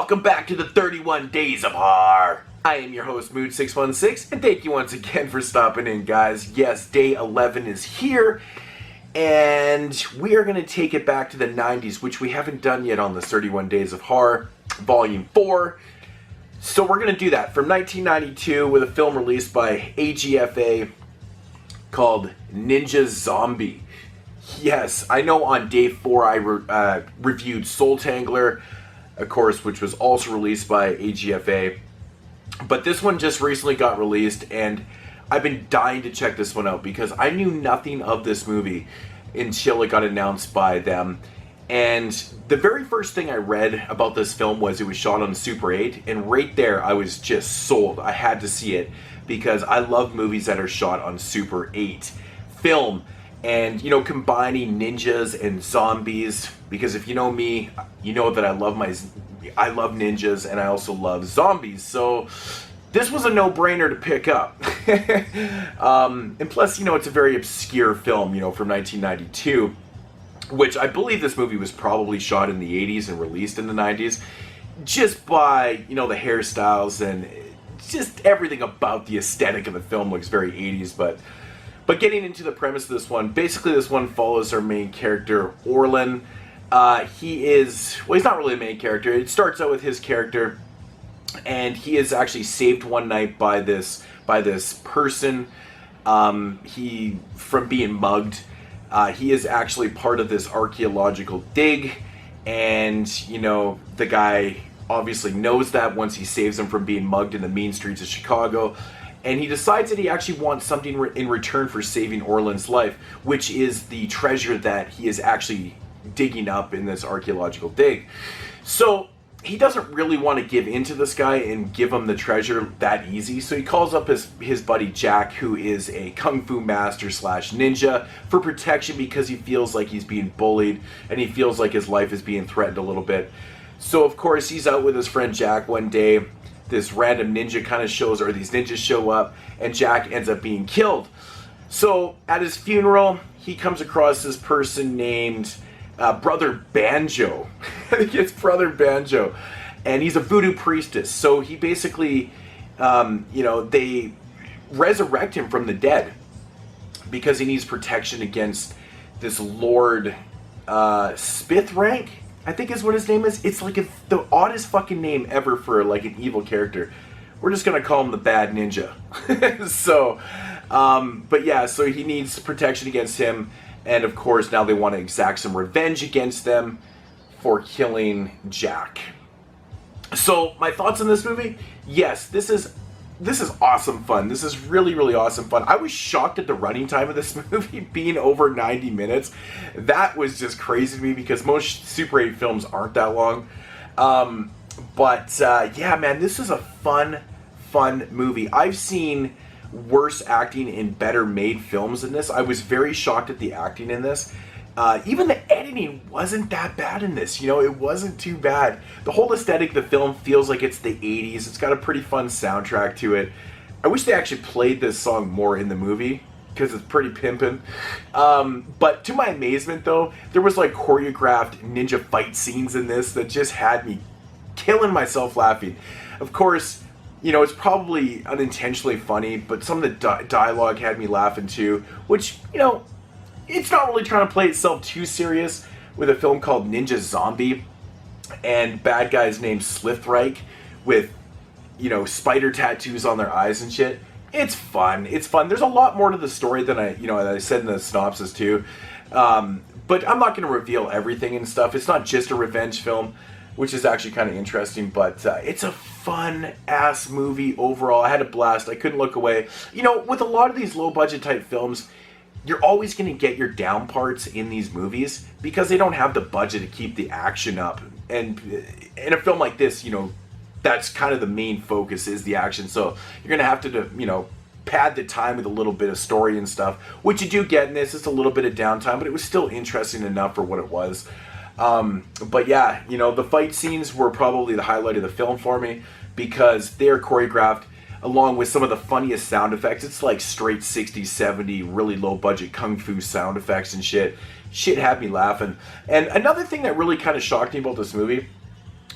Welcome back to the 31 Days of Horror. I am your host, Mood616, and thank you once again for stopping in, guys. Yes, day 11 is here, and we are going to take it back to the 90s, which we haven't done yet on the 31 Days of Horror, Vol.4. So we're going to do that from 1992 with a film released by AGFA called Ninja Zombie. Yes, I know on day 4 I reviewed Soul Tangler, of course, which was also released by AGFA. But this one just recently got released, and I've been dying to check this one out because I knew nothing of this movie until it got announced by them. And the very first thing I read about this film was it was shot on Super 8, and right there I was just sold. I had to see it because I love movies that are shot on Super 8 film. And, you know, combining ninjas and zombies, because if you know me, you know that I love ninjas and I also love zombies. So this was a no-brainer to pick up. And plus, you know, it's a very obscure film, you know, from 1992, which I believe this movie was probably shot in the 80s and released in the 90s, just by, you know, the hairstyles and just everything about the aesthetic of the film looks very 80s, But getting into the premise of this one, basically this one follows our main character, Orlin. He's not really a main character. It starts out with his character, and he is actually saved one night by this person. From being mugged. He is actually part of this archaeological dig, and you know the guy obviously knows that once he saves him from being mugged in the mean streets of Chicago. And he decides that he actually wants something in return for saving Orlin's life, which is the treasure that he is actually digging up in this archaeological dig. So he doesn't really want to give in to this guy and give him the treasure that easy. So he calls up his buddy Jack, who is a kung fu master / ninja, for protection because he feels like he's being bullied and he feels like his life is being threatened a little bit. So of course he's out with his friend Jack one day. This random ninja kind of shows, or these ninjas show up, and Jack ends up being killed. So at his funeral, he comes across this person named Brother Banjo. I think it's Brother Banjo. And he's a voodoo priestess. So he basically, you know, they resurrect him from the dead because he needs protection against this Lord Spithrank, I think is what his name is. It's like the oddest fucking name ever for like an evil character. We're just gonna call him the Bad Ninja. So, but yeah, so he needs protection against him, and of course now they want to exact some revenge against them for killing Jack. So my thoughts on this movie? Yes, this is awesome fun. This is really, really awesome fun. I was shocked at the running time of this movie being over 90 minutes. That was just crazy to me because most Super 8 films aren't that long. Yeah, man, this is a fun movie. I've seen worse acting in better made films than this. I was very shocked at the acting in this. Even the editing wasn't that bad in this. You know, it wasn't too bad. The whole aesthetic of the film feels like it's the 80s. It's got a pretty fun soundtrack to it. I wish they actually played this song more in the movie because it's pretty pimpin'. But to my amazement, though, there was like choreographed ninja fight scenes in this that just had me killing myself laughing. Of course, you know, it's probably unintentionally funny, but some of the dialogue had me laughing too, which, you know, it's not really trying to play itself too serious with a film called Ninja Zombie and bad guys named Slithreich with, you know, spider tattoos on their eyes and shit. It's fun. It's fun. There's a lot more to the story than I said in the synopsis too. But I'm not going to reveal everything and stuff. It's not just a revenge film, which is actually kind of interesting, but it's a fun-ass movie overall. I had a blast. I couldn't look away. You know, with a lot of these low-budget type films, you're always going to get your down parts in these movies because they don't have the budget to keep the action up. And in a film like this, you know, that's kind of the main focus is the action. So you're going to have to, you know, pad the time with a little bit of story and stuff, which you do get in this. It's a little bit of downtime, but it was still interesting enough for what it was. But yeah, you know, the fight scenes were probably the highlight of the film for me because they're choreographed along with some of the funniest sound effects. It's like straight 60s, 70, really low budget kung fu sound effects and shit. Shit had me laughing. And another thing that really kind of shocked me about this movie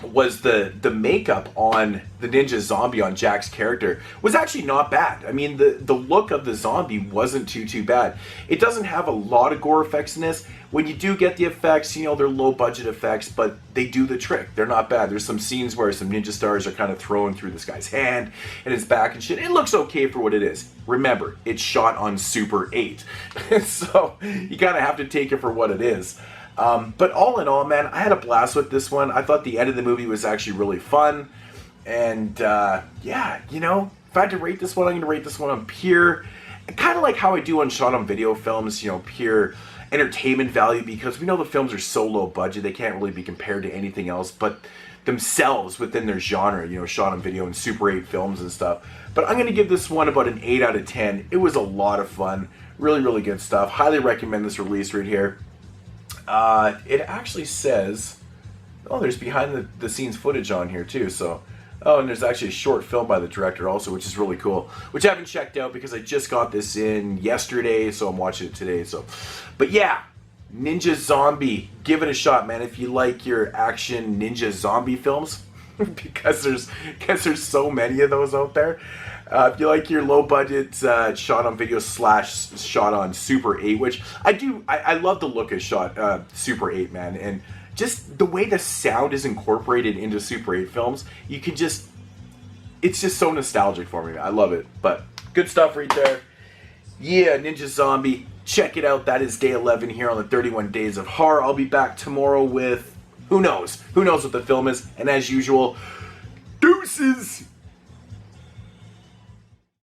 was the makeup on the ninja zombie, on Jack's character, was actually not bad. I mean, the look of the zombie wasn't too bad. It doesn't have a lot of gore effects in this. When you do get the effects, you know, they're low budget effects, but they do the trick. They're not bad. There's some scenes where some ninja stars are kind of thrown through this guy's hand and his back and shit. It looks okay for what it is. Remember, it's shot on Super 8. So you kind of have to take it for what it is. But all in all, man, I had a blast with this one. I thought the end of the movie was actually really fun. And, yeah, you know, if I had to rate this one, I'm going to rate this one on pure, kind of like how I do on shot on video films, you know, pure entertainment value, because we know the films are so low budget, they can't really be compared to anything else but themselves within their genre, you know, shot on video and Super 8 films and stuff. But I'm going to give this one about an 8 out of 10. It was a lot of fun. Really, really good stuff. Highly recommend this release right here. It actually says, oh, there's behind the scenes footage on here too, so, oh, and there's actually a short film by the director also, which is really cool, which I haven't checked out because I just got this in yesterday, so I'm watching it today, so, but yeah, Ninja Zombie, give it a shot, man, if you like your action ninja zombie films, because there's so many of those out there. If you like your low budget shot on video / shot on Super 8, which I love the look of shot Super 8, man, and just the way the sound is incorporated into Super 8 films, you can just, it's just so nostalgic for me, man. I love it. But good stuff right there. Yeah, Ninja Zombie, check it out. That is day 11 here on the 31 Days of Horror. I'll be back tomorrow with, who knows what the film is, and as usual, deuces!